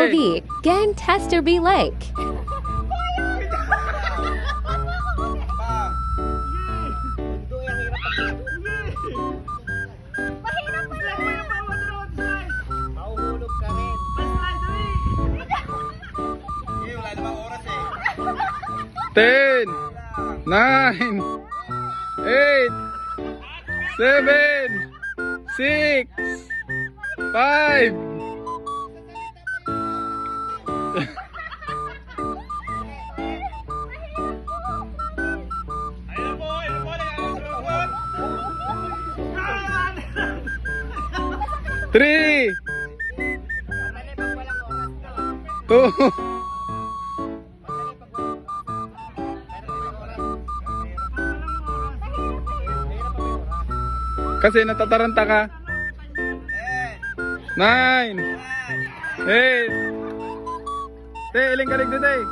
Pogi, Gang Tester Be Lake. Mahuhulog ka rin. Wala namang oras eh. 10, 9, 8, 7, 6, 5. Ayun po, nagkakasunod. 3, Madali pag walang oras to. 2, Madali pag walang oras. Pero may oras. Mahirap pag may oras. kasi natataranta ka. 10, 9, 9, 8. Te, iling kalig dito eh.